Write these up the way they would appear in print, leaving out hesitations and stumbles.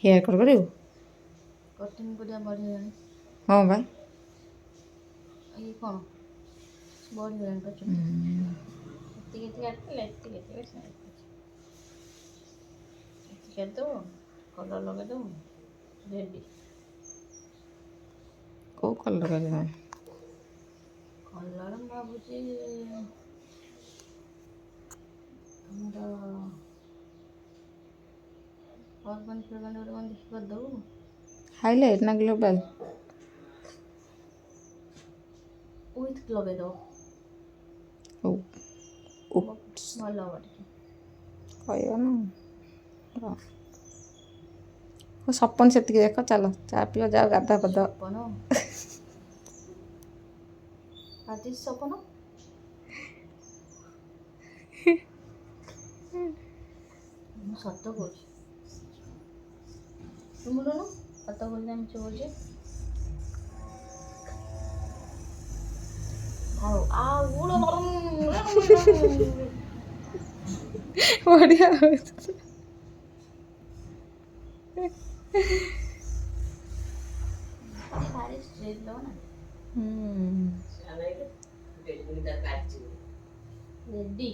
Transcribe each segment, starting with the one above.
Hair cut करू cutting करिया बढ़िया हाँ बा ये कौन बढ़िया कटिंग एतिके काटले एतिके दो कलर लगे दो रेडी को कलर करवा कलर भावुची हमरा अर्बन फर्बन और देखि कर दो हाईलाइट ना ग्लोबल विथ लगे दो ओ ଭଲ ହବ ଟିକେ କହିବ ନା ହଁ ସପନ ସେତିକି ଦେଖ ଚାଲ ଚା ପିଅ ଯାଅ ଗାଧା ପଦ ସପନ ଆଜି ସପନ ମୁଁ ସତ କହୁଛି ତୁମର ନା ସତ କହୁଛି ଆମେ କହୁଛି ଆଉ ଗୁଡ଼ ବଢ଼ିଆ ଭାରି ଷ୍ଟ୍ରେଟ୍ लो ना रेडी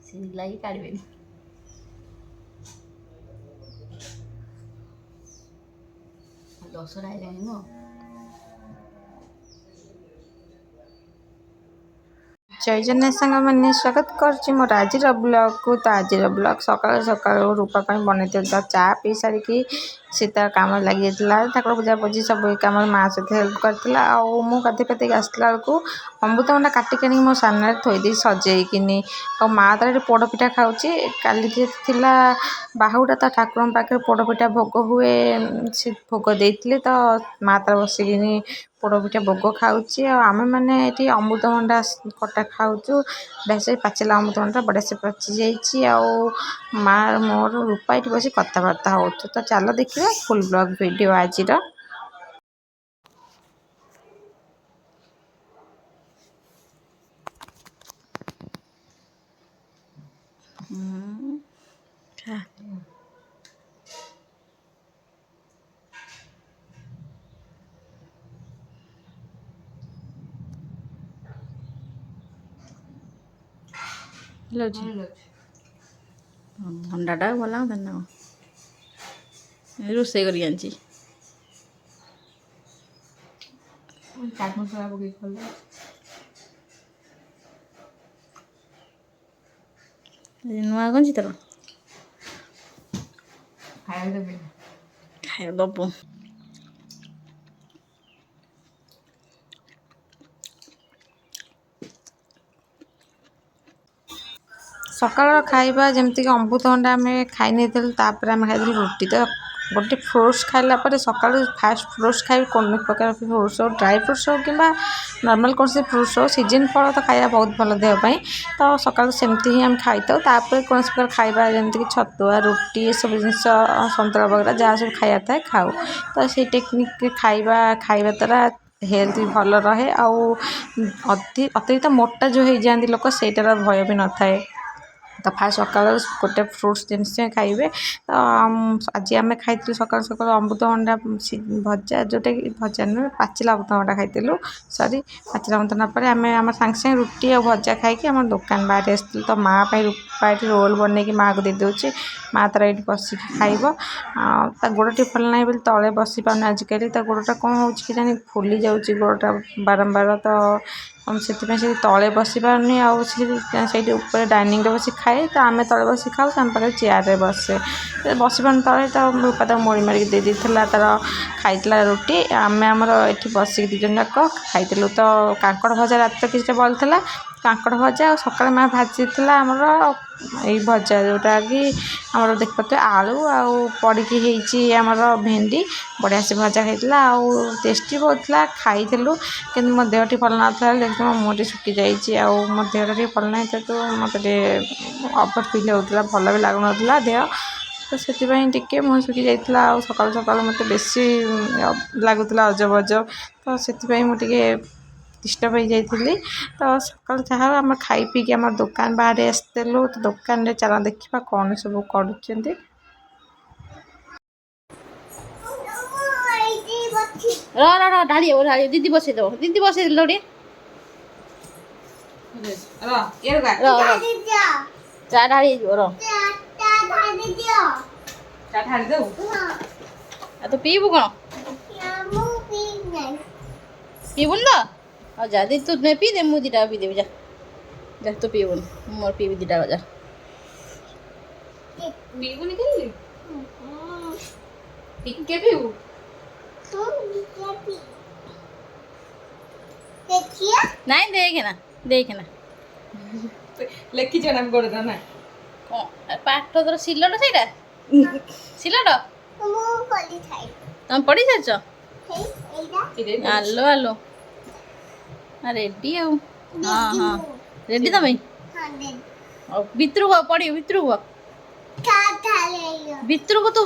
सिलाई काढ़बे 10 आइलाଣି नो जय जगन्नाथ सांग मैंने स्वागत कर मोर आज ब्लॉग को तो आज ब्लॉग सकाल सकाल रूपा बनई चा पी सारिकी सी तार कम लगी ठाकुर पूजा पूजी सब कम माँ सहित हेल्प करता गाधे पाधे आसला बेलू अमृतभंडा काटिक मो सामने थोदी सजेकिनी और माँ तार पोड़पिठा खाऊँगी काली थिला बाहुटा तो ठाकुर पाखे पोड़पिठा भोग हुए से भोग देते तो माँ तार बसिकी पोड़पिठा भोग खाऊँगी आम मैंने ये अमृतभंडा कटा खाऊँ वैसे पाचिला अमृतभंडा बढ़िया से पचि जाइए माँ मोर रूपा ये बस कथबार्ता हो तो चलो देखिए फुल ब्लॉग वीडियो आज भंडाटा भला ना रोसे कर चाट मसला पकई खोल नुआ गंजी तर खाया देबे खाया दबु सकाल खाइबा जमती अमृतभंडा आम खाई नहीं तापर आम खाई रुटी तो गोटे फ्रुट्स खाइला सका फास्ट फ्रुट्स खाई कौन प्रकार फ्रुट्स हो ड्राई फ्रुट्स हो कि नॉर्मल कौन से फ्रुट्स हो सीजन फल तो खाया बहुत भल देहपाई तो सका सेमती ही आम खाई था तापर कौन प्रकार खाइबा जमती छतुआ रुटी ये सब जिन सतुला वगैरह जहाँ सब खाया था खाऊ तो से टेक्निक खाइबा द्वारा हेल्थ भी भल रहे अतिरिक्त मोटा जो हो जाती लोक सेटार भय भी न थाए तो फास्ट सका गोटे फ्रुट्स जिनस खाइबे तो आज आम खाई सका सका अमृतभंडा भजा जोटा कि भजा नुहे पाचिला अमृतभंडा खाई सरी पाचिला अमृतभंडा पर आम सांगे सांगे रुटी और भजा खाई आम दुकान बाहर आसती तो माँ रूपा ये रोल बनई माँ को दे दूसरी माँ तार ये बसिक खाइब गोड़ टे भल ना बोली तले बसी पाने आजिकल गोड़टा कौन हो जानी फुली जाऊँगी गोड़टा बारंबार तो से तले बसी पारनी आठ ऊपर डाइनिंग रे बस खाए तो आम तले बस खाऊ आम पाखे चेयर रे बसे बस पान तले तो रूपा तक मोड़ी मारिक दे देला तार खाई रुटी आम आमर ये बसिक दिजन जाक खाई तो कांकड़ भजा रात तो किसी बलता कांकड़ भजा और सका माँ भाजी आमर यही भजा जोटा कि आमर देख पाते आलू आड़ी आमर भेंडी बढ़िया से भजा खाई टेस्टी बहुत खाई कि मो देहटी भल ना देखते मो मुँह सुखी जाइए मो देहटा भल ना तो मत अवर फिल होता भल भी लगुन देह तो से मुँह सुखी जाइए सका सका मत बेसी लगुला अजब अजब तो से मुझे ଡିଷ୍ଟର୍ବ ହେଇଯାଇଥିଲି। ତ ସକାଳୁ ଯାହା ହଉ ଆମେ ଖାଇ ପିଇକି ଆମର ଦୋକାନ ବାହାରେ ଆସିଥିଲୁ। ତ ଦୋକାନରେ ଚାଲ ଦେଖିବା କ'ଣ ସବୁ କରୁଛନ୍ତି। ଢାଳି ଦିଦି ବସେଇଦବ ଦିଦି ବସେଇଦେଲ ଟିକେ ଚା ଢାଳି ହେଇଯିବ ଆଉ ତୁ ପିଇବୁ କ'ଣ ପିଇବୁନି ତ ଆଉ ଯା ଦିଦି ତୁ ପିଇଦେ ମୁଁ ଦିଟା ପିଇଦେବି ଯା ଯା ତୁ ପିଇବୁନି ମୋର ପିଇବି ଦିଟା ଯା ପିଇବୁନି କେମିତି ଟିକେ ପିଇବୁ ନାଇଁ ଦେଖେନା ଲେଖିଛ ନା ଗୋଡ଼ଟା ନା କ'ଣ ପାଠ ତୋର ସିଲଟ ସେଇଟା ସିଲଟ ତମେ ପଢ଼ି ସାରିଛ ଆଲୋ ଆଲୋ ରେଡି ଆଉ ହଁ ରେଡି ତମେ ଭିତରକୁ ପଡ଼ିବ ଭିତରକୁ ତୁ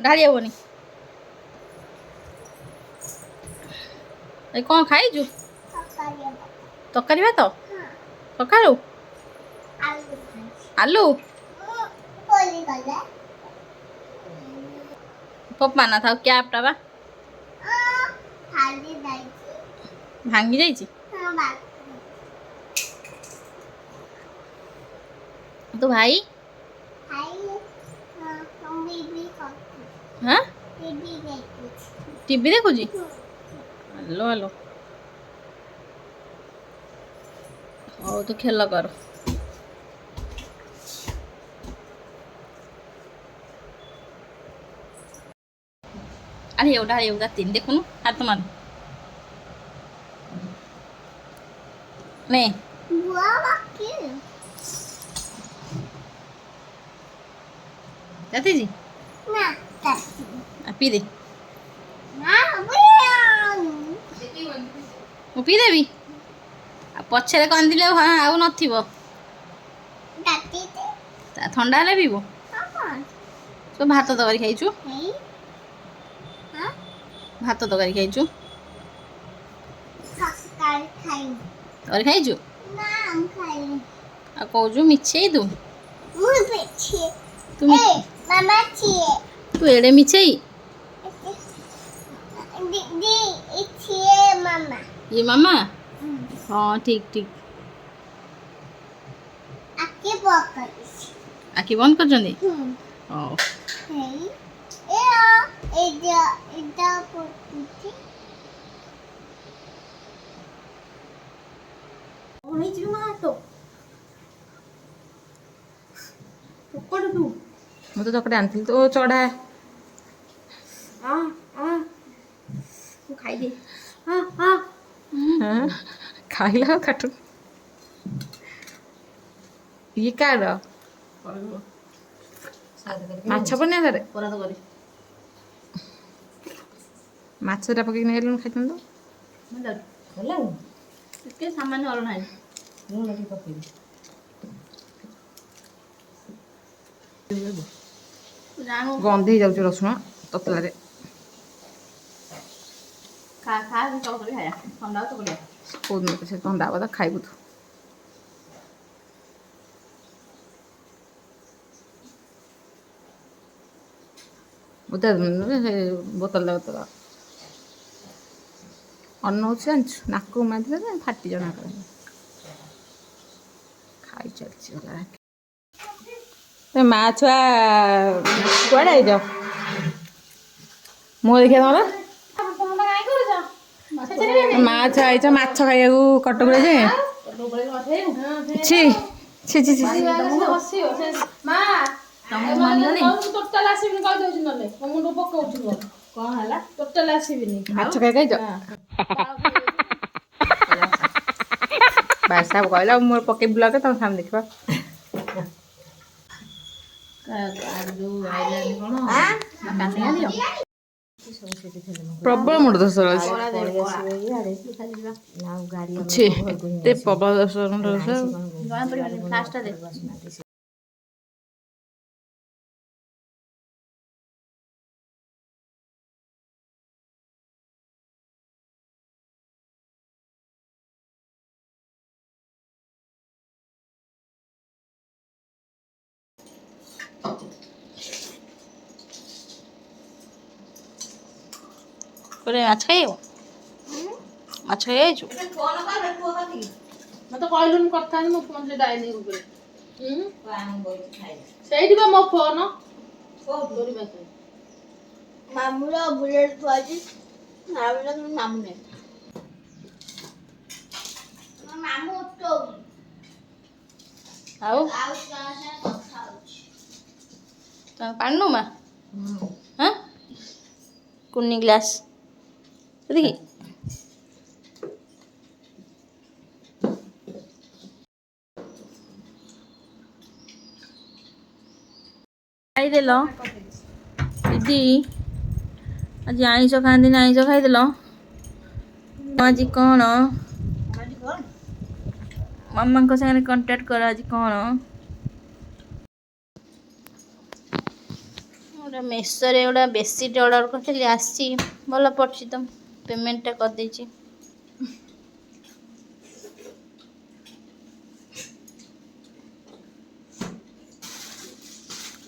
ଢାଳି ହବନି ଏ କ'ଣ ଖାଇଛୁ ତରକାରୀ ଭାତ ସକାଳୁ ଆଲୁ ପପା ଥାଉ କ୍ୟାପ୍ଟା ବା ଭାଙ୍ଗି ଯାଇଛି ତୁ ଭାଇ ହଁ ଟିଭି ଦେଖୁଛି ହ୍ୟାଲୋ ହ୍ୟାଲୋ ହଉ ତୁ ଖେଳ କର ଆରେ ଏଉটা ତିନି ଦେଖୁନୁ ହାତ ମାର ନେ ଜାତିଛି ପିଇଦେ ମୁଁ ପିଇଦେବି ଆଉ ପଛରେ କନ୍ଦିଲେ ଆଉ ନଥିବ ଥଣ୍ଡା ହେଲେ ପିଇବୁ ତୁ ଭାତ ତରକାରୀ ଖାଇଛୁ ତରକାରୀ ଖାଇଛୁ ଆଉ କହୁଛୁ ମିଛେଇ ତୁ ଏଡ଼େ ମିଛେଇ ये मामा हाँ ठीक आखि बंद कर ମୁଁ ତ ଚକଟା ଆଣିଥିଲି ତ ଚଢ଼ା ଖାଇଦେ ଖାଇଲା ଆଉ କାଟୁ ଇଏ କାର ମାଛ ବନେଇବା ଥରେ ମାଛଟା ପକେଇକି ନେଇଗଲୁଣି ଖାଇଥାନ୍ତୁ ଟିକେ ସାମାନ୍ୟ ଅଲଣା ଗନ୍ଧ ହେଇଯାଉଛି ରସୁଣ ତତଲାରେ କୋଉଦିନ ସେ ଥଣ୍ଡା ହବ ତ ଖାଇବୁ ତୁ ବୋତଲ ଅନ୍ନ ହଉଛି ଜାଣିଛୁ ନାକକୁ ମାରିଦେଲେ ଫାଟି ଜଣା ଖାଇ ଚାଲିଛି ମା ଛୁଆ କୁଆଡ଼େ ହେଇଛ ମୁଁ ଦେଖିବା ତମର ମା ଛୁଆ ହେଇଛ ମାଛ ଖାଇବାକୁ କଟକରେ ଯେ ଟୋଟାଲ ଆସିବିନି କହିଦଉଛି ନହେଲେ ମୋ ମୁଣ୍ଡ ପକଉଥିବ କ'ଣ ହେଲା ଟୋଟାଲ ଆସିବିନି ମାଛ ଖାଇଛ ଭାଇ ସାହେବ କହିଲା ମୋର ପକେଇ ବ୍ଲଗ ତମ ସାମନେ ଦେଖିବା ପ୍ରବଳ ମୁଣ୍ଡ ଦୋଷ ଅଛି ଏତେ ପ୍ରବଳ ଦୋଷ করে মাছ খাইও ମାଛ ଖାଇଯାଇଛୁ ମତେ କହିଲୁନି କରିଥାନ୍ତି ମୋ ଫୋନ ସେ ଡାଇନିଂ ଉପରେ ସେଇଠି ବା ମୋ ଫୋନ ମାମୁର ବୁଲେଟ ଥୁଆଛି ମାମୁର ମାମୁଁ ନାହିଁ ମାମୁଁ ଉଠଉନି ଆଉ ଆଉ କାହା ସାଙ୍ଗେ କଥା ହଉଛି ତମେ ପାଣି ନୁ ମା ହଁ କୁନି ଗ୍ଲାସ୍ ଦେଖି ଖାଇଦେଲ ଦିଦି ଆଜି ଆଇଁଷ ଖାଆନ୍ତିନି ଆଇଁଷ ଖାଇଦେଲ ଆଜି କ'ଣ ମାମାଙ୍କ ସାଙ୍ଗରେ କଣ୍ଟାକ୍ଟ କର ଆଜି କ'ଣ ଗୋଟେ ମେସୋରେ ଗୋଟେ ବେଡ଼ସିଟ୍ ଅର୍ଡ଼ର କରିଥିଲି ଆସିଛି ଭଲ ପଡ଼ିଛି ତ ପେମେଣ୍ଟଟା କରିଦେଇଛି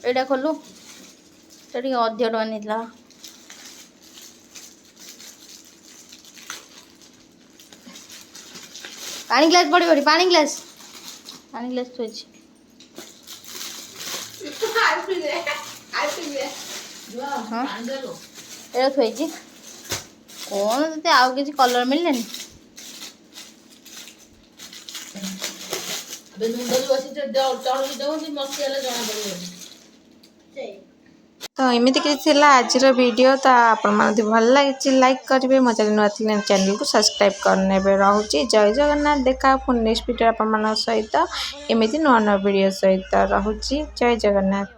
ଏଇଟା ଖୋଲୁ ସେଟା ଟିକେ ଅଧିକ ଟଙ୍କା ନେଇଥିଲା ପାଣି ଗ୍ଲାସ୍ ପଡ଼ିବ ପାଣି ଗ୍ଲାସ୍ ଥୋଇଛି ହଁ ଏଇଟା ଥୋଇଛି କ'ଣ ତତେ ଆଉ କିଛି କଲର୍ ମିଳିଲାନି ତ ଏମିତି କିଛି ଥିଲା ଆଜିର ଭିଡ଼ିଓ ତ ଆପଣମାନଙ୍କୁ ଯଦି ଭଲ ଲାଗିଛି ଲାଇକ୍ କରିବେ ମୋ ଚ୍ୟାନେଲକୁ ସବସ୍କ୍ରାଇବ୍ କରିନେବେ ରହୁଛି ଜୟ ଜଗନ୍ନାଥ ଦେଖା ପୁଣି ନେକ୍ସଟ ଭିଡ଼ିଓ ଆପଣମାନଙ୍କ ସହିତ ଏମିତି ନୂଆ ନୂଆ ଭିଡ଼ିଓ ସହିତ ରହୁଛି ଜୟ ଜଗନ୍ନାଥ।